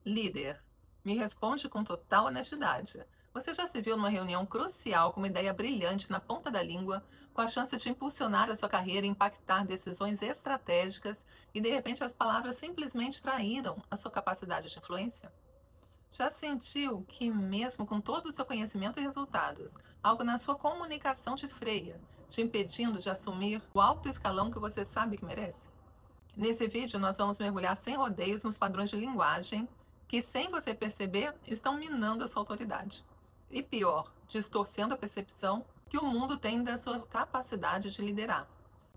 Líder, me responde com total honestidade. Você já se viu numa reunião crucial com uma ideia brilhante na ponta da língua, com a chance de impulsionar a sua carreira e impactar decisões estratégicas, e de repente as palavras simplesmente traíram a sua capacidade de influência? Já sentiu que, mesmo com todo o seu conhecimento e resultados, algo na sua comunicação te freia, te impedindo de assumir o alto escalão que você sabe que merece? Nesse vídeo, nós vamos mergulhar sem rodeios nos padrões de linguagem que, sem você perceber, estão minando a sua autoridade. E pior, distorcendo a percepção que o mundo tem da sua capacidade de liderar.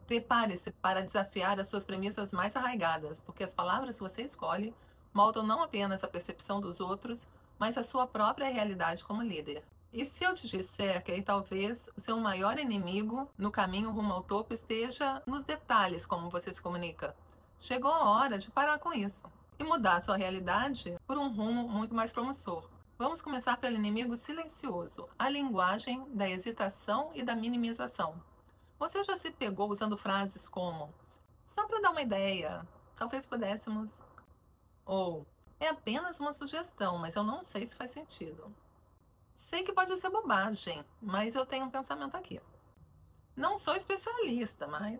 Prepare-se para desafiar as suas premissas mais arraigadas, porque as palavras que você escolhe moldam não apenas a percepção dos outros, mas a sua própria realidade como líder. E se eu te disser que aí talvez o seu maior inimigo no caminho rumo ao topo esteja nos detalhes como você se comunica? Chegou a hora de parar com isso e mudar a sua realidade por um rumo muito mais promissor. Vamos começar pelo inimigo silencioso, a linguagem da hesitação e da minimização. Você já se pegou usando frases como "só para dar uma ideia, talvez pudéssemos", ou "é apenas uma sugestão, mas eu não sei se faz sentido"? Sei que pode ser bobagem, mas eu tenho um pensamento aqui. Não sou especialista, mas...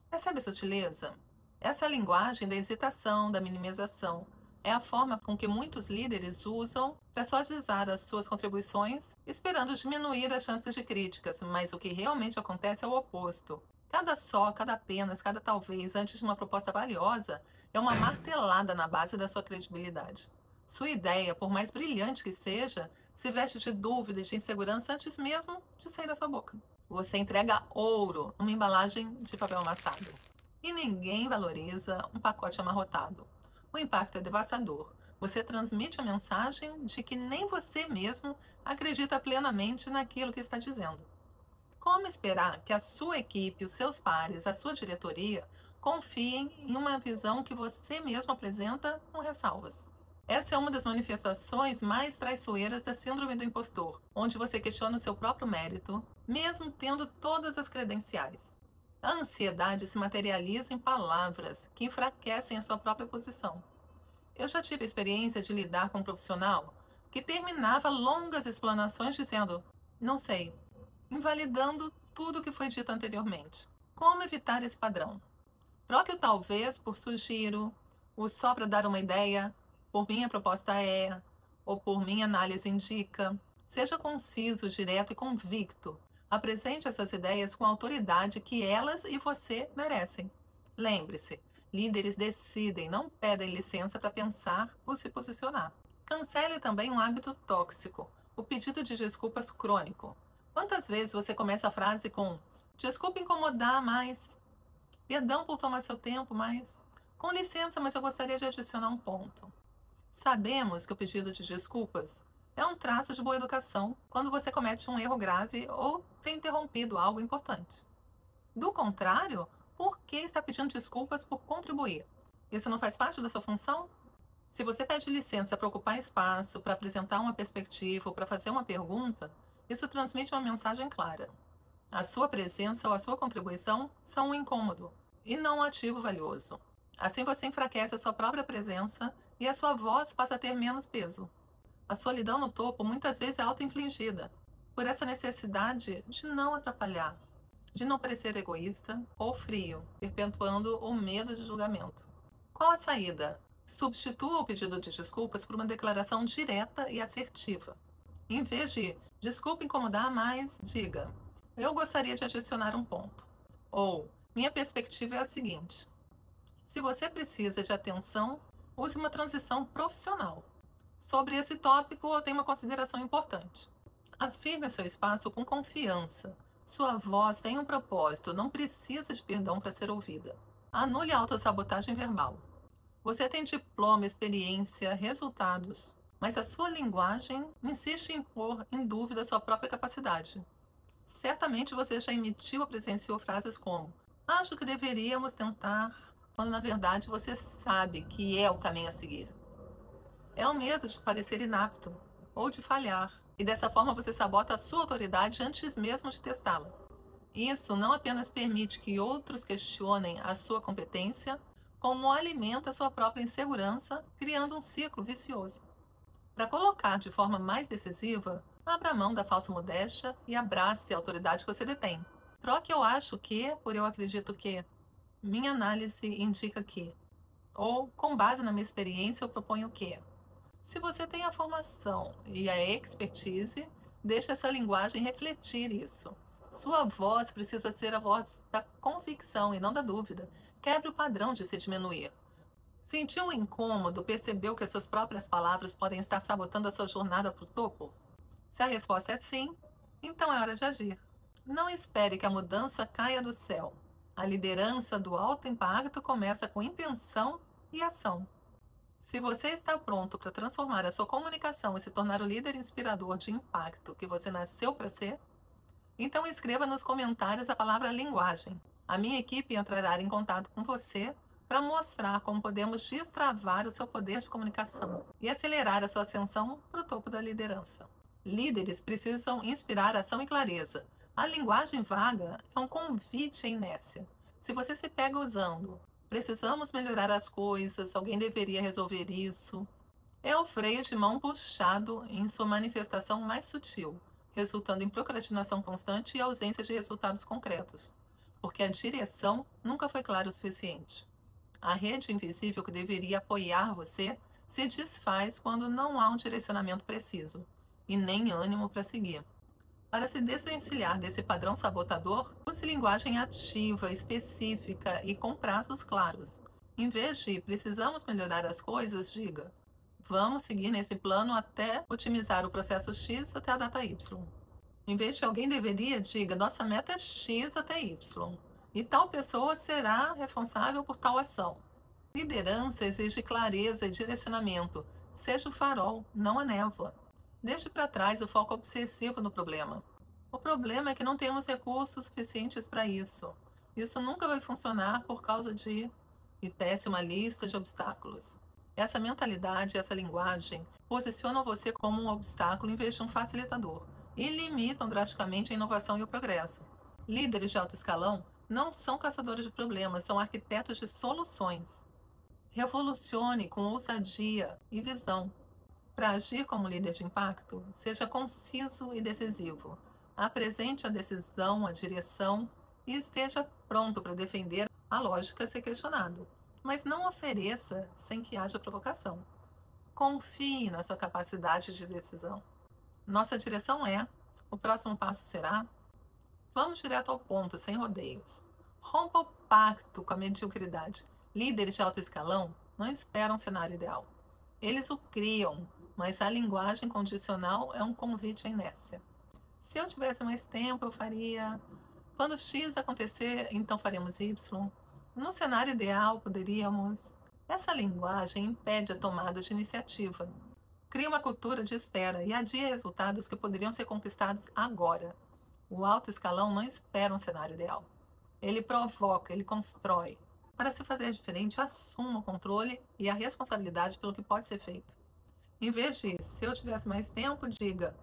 Percebe a sutileza? Essa é a linguagem da hesitação, da minimização. É a forma com que muitos líderes usam para suavizar as suas contribuições, esperando diminuir as chances de críticas, mas o que realmente acontece é o oposto. Cada só, cada apenas, cada talvez, antes de uma proposta valiosa, é uma martelada na base da sua credibilidade. Sua ideia, por mais brilhante que seja, se veste de dúvida e de insegurança antes mesmo de sair da sua boca. Você entrega ouro numa embalagem de papel amassado. E ninguém valoriza um pacote amarrotado. O impacto é devastador. Você transmite a mensagem de que nem você mesmo acredita plenamente naquilo que está dizendo. Como esperar que a sua equipe, os seus pares, a sua diretoria confiem em uma visão que você mesmo apresenta com ressalvas? Essa é uma das manifestações mais traiçoeiras da síndrome do impostor, onde você questiona o seu próprio mérito, mesmo tendo todas as credenciais. A ansiedade se materializa em palavras que enfraquecem a sua própria posição. Eu já tive a experiência de lidar com um profissional que terminava longas explanações dizendo "não sei", invalidando tudo o que foi dito anteriormente. Como evitar esse padrão? Troque o talvez por sugiro, o só para dar uma ideia, por minha proposta é, ou por minha análise indica. Seja conciso, direto e convicto. Apresente as suas ideias com a autoridade que elas e você merecem. Lembre-se, líderes decidem, não pedem licença para pensar ou se posicionar. Cancele também um hábito tóxico, o pedido de desculpas crônico. Quantas vezes você começa a frase com "desculpa incomodar, mas", "perdão por tomar seu tempo, mas", "com licença, mas eu gostaria de adicionar um ponto"? Sabemos que o pedido de desculpas é um traço de boa educação quando você comete um erro grave ou tem interrompido algo importante. Do contrário, por que está pedindo desculpas por contribuir? Isso não faz parte da sua função? Se você pede licença para ocupar espaço, para apresentar uma perspectiva ou para fazer uma pergunta, isso transmite uma mensagem clara. A sua presença ou a sua contribuição são um incômodo e não um ativo valioso. Assim você enfraquece a sua própria presença e a sua voz passa a ter menos peso. A solidão no topo muitas vezes é auto-infligida, por essa necessidade de não atrapalhar, de não parecer egoísta ou frio, perpetuando o medo de julgamento. Qual a saída? Substitua o pedido de desculpas por uma declaração direta e assertiva. Em vez de "desculpa incomodar, mas", diga "eu gostaria de adicionar um ponto", ou "minha perspectiva é a seguinte". Se você precisa de atenção, use uma transição profissional. Sobre esse tópico, eu tenho uma consideração importante. Afirme o seu espaço com confiança. Sua voz tem um propósito, não precisa de perdão para ser ouvida. Anule a autossabotagem verbal. Você tem diploma, experiência, resultados, mas a sua linguagem insiste em pôr em dúvida a sua própria capacidade. Certamente você já emitiu ou presenciou frases como "acho que deveríamos tentar", quando na verdade você sabe que é o caminho a seguir. É o medo de parecer inapto ou de falhar, e dessa forma você sabota a sua autoridade antes mesmo de testá-la. Isso não apenas permite que outros questionem a sua competência, como alimenta sua própria insegurança, criando um ciclo vicioso. Para colocar de forma mais decisiva, abra mão da falsa modéstia e abrace a autoridade que você detém. Troque eu acho que por eu acredito que. Minha análise indica que. Ou, com base na minha experiência, eu proponho que. Se você tem a formação e a expertise, deixe essa linguagem refletir isso. Sua voz precisa ser a voz da convicção e não da dúvida. Quebre o padrão de se diminuir. Sentiu um incômodo? Percebeu que as suas próprias palavras podem estar sabotando a sua jornada para o topo? Se a resposta é sim, então é hora de agir. Não espere que a mudança caia do céu. A liderança do alto impacto começa com intenção e ação. Se você está pronto para transformar a sua comunicação e se tornar o líder inspirador de impacto que você nasceu para ser, então escreva nos comentários a palavra linguagem. A minha equipe entrará em contato com você para mostrar como podemos destravar o seu poder de comunicação e acelerar a sua ascensão para o topo da liderança. Líderes precisam inspirar ação e clareza. A linguagem vaga é um convite à inércia. Se você se pega usando "precisamos melhorar as coisas, alguém deveria resolver isso", é o freio de mão puxado em sua manifestação mais sutil, resultando em procrastinação constante e ausência de resultados concretos, porque a direção nunca foi clara o suficiente. A rede invisível que deveria apoiar você se desfaz quando não há um direcionamento preciso e nem ânimo para seguir. Para se desvencilhar desse padrão sabotador, use linguagem ativa, específica e com prazos claros. Em vez de "precisamos melhorar as coisas", diga "vamos seguir nesse plano até otimizar o processo X até a data Y". Em vez de "alguém deveria", diga "nossa meta é X até Y, e tal pessoa será responsável por tal ação". Liderança exige clareza e direcionamento. Seja o farol, não a névoa. Deixe para trás o foco obsessivo no problema. O problema é que não temos recursos suficientes para isso. Isso nunca vai funcionar por causa de... e tece uma lista de obstáculos. Essa mentalidade, essa linguagem, posicionam você como um obstáculo em vez de um facilitador e limitam drasticamente a inovação e o progresso. Líderes de alto escalão não são caçadores de problemas, são arquitetos de soluções. Revolucione com ousadia e visão. Para agir como líder de impacto, seja conciso e decisivo. Apresente a decisão, a direção e esteja pronto para defender a lógica a ser questionado. Mas não ofereça sem que haja provocação. Confie na sua capacidade de decisão. Nossa direção é: o próximo passo será... Vamos direto ao ponto, sem rodeios. Rompa o pacto com a mediocridade. Líderes de alto escalão não esperam um cenário ideal. Eles o criam, mas a linguagem condicional é um convite à inércia. Se eu tivesse mais tempo, eu faria... Quando X acontecer, então faremos Y. No cenário ideal, poderíamos... Essa linguagem impede a tomada de iniciativa. Cria uma cultura de espera e adia resultados que poderiam ser conquistados agora. O alto escalão não espera um cenário ideal. Ele provoca, ele constrói. Para se fazer diferente, assuma o controle e a responsabilidade pelo que pode ser feito. Em vez de "se eu tivesse mais tempo", diga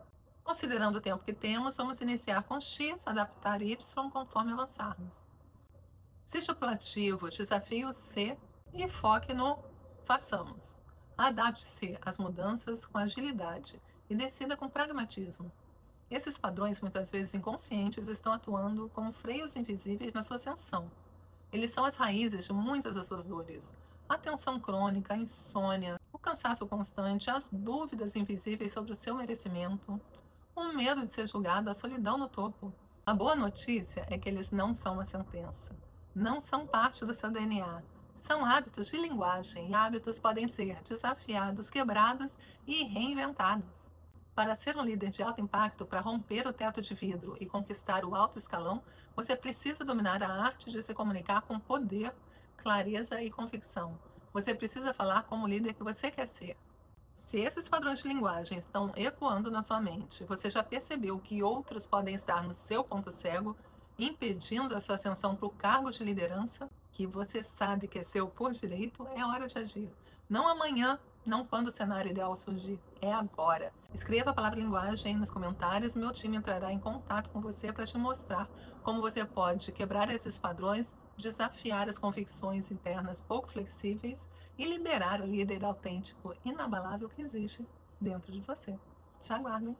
"considerando o tempo que temos, vamos iniciar com X, adaptar Y conforme avançarmos". Seja proativo, desafie o "se" e foque no "façamos". Adapte-se às mudanças com agilidade e decida com pragmatismo. Esses padrões, muitas vezes inconscientes, estão atuando como freios invisíveis na sua ascensão. Eles são as raízes de muitas das suas dores. A tensão crônica, a insônia, o cansaço constante, as dúvidas invisíveis sobre o seu merecimento, o medo de ser julgado, a solidão no topo. A boa notícia é que eles não são uma sentença. Não são parte do seu DNA. São hábitos de linguagem e hábitos podem ser desafiados, quebrados e reinventados. Para ser um líder de alto impacto, para romper o teto de vidro e conquistar o alto escalão, você precisa dominar a arte de se comunicar com poder, clareza e convicção. Você precisa falar como o líder que você quer ser. Se esses padrões de linguagem estão ecoando na sua mente, você já percebeu que outros podem estar no seu ponto cego, impedindo a sua ascensão para o cargo de liderança, que você sabe que é seu por direito, é hora de agir. Não amanhã, não quando o cenário ideal surgir, é agora. Escreva a palavra linguagem nos comentários, meu time entrará em contato com você para te mostrar como você pode quebrar esses padrões desafiar as convicções internas pouco flexíveis e liberar o líder autêntico inabalável que existe dentro de você. Te aguardo, hein?